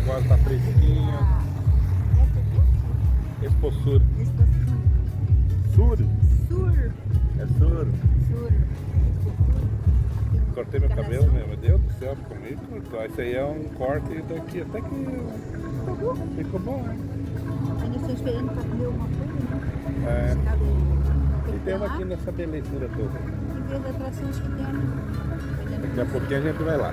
agora tá fresquinho. Exposur. Sur? Sur. É sur? Sur. Cortei meu cabelo, meu Deus do céu, ficou meio curto. Esse aí é um corte daqui, até que ficou bom, né? Ainda estou esperando para comer uma coisa, né? É. E E temos aqui nessa belezura toda. E ver as atrações que tem ali. Daqui a pouquinho a gente vai lá.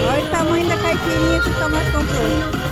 Olha o tamanho da caipirinha que o Tomás comprou.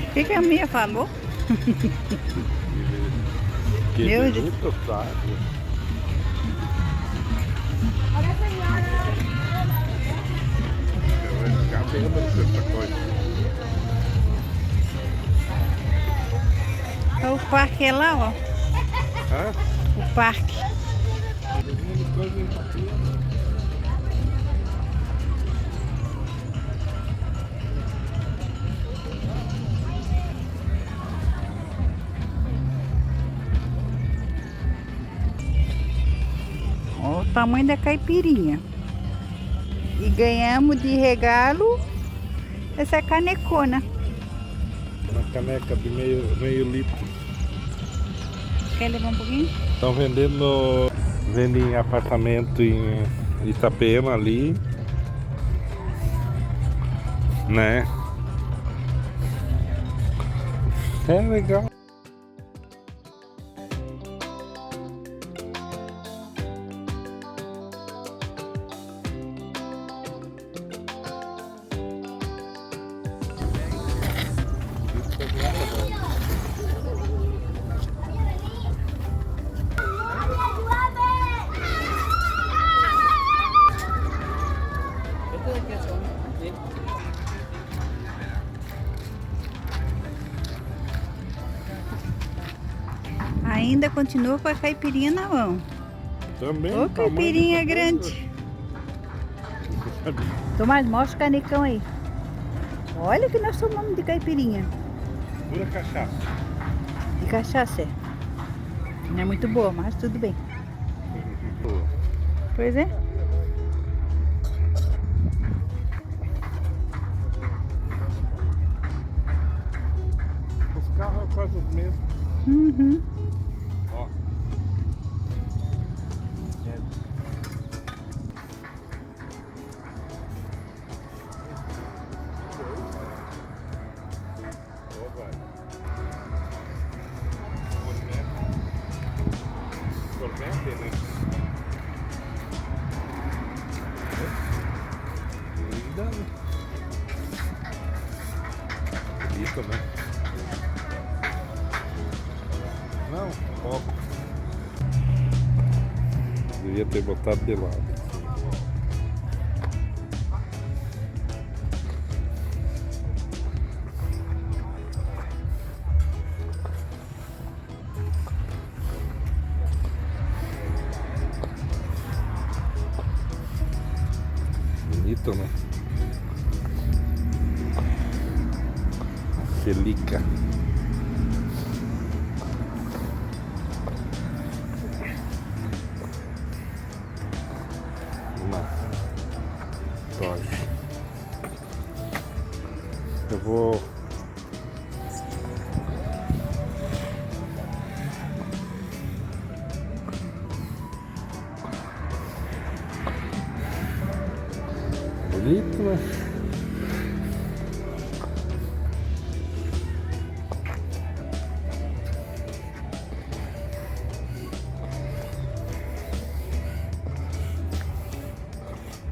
O que a minha falou? Que Meu bonito, sabe? Olha a senhora! Eu vou ficar bêbado dessa coisa. O parque é lá, ó. Hã? O parque. Olha o tamanho da caipirinha. E ganhamos de regalo essa canecona. Uma caneca de meio litro. Quer levar um pouquinho? Estão vendendo em apartamento em Itapema ali, né? É legal. Ainda continua com a caipirinha na mão. Também. Ô, caipirinha grande. Tomás, mostra o canecão aí. Olha o que nós tomamos de caipirinha. Pura cachaça. De cachaça, é? Não é muito boa, mas tudo bem. Pois é. Os carros é quase os mesmos. Uhum. Ó. Corvette, né? Linda, né? Bonito, né? Não, ó. Devia ter botado de lado. Bonito, né? Celica. Uma Dodge. Eu vou bonito, né?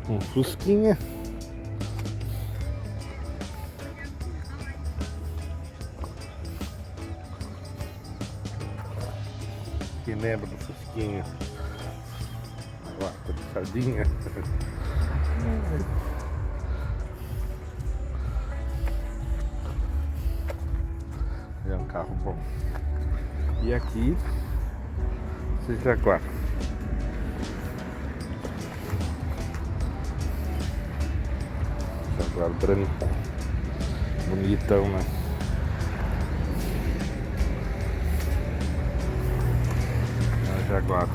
Um Fusquinha. Quem lembra do Fusquinha? Lata de sardinha. É um carro bom. E aqui, esse Jaguar. Jaguar branco. Bonitão, né? É um Jaguar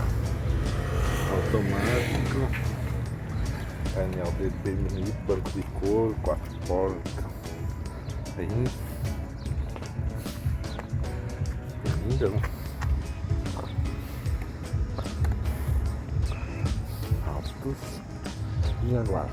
automático. Painel dele bem bonito, banco de couro, 4 portas. Bem lindo, né? Altos Jaguar.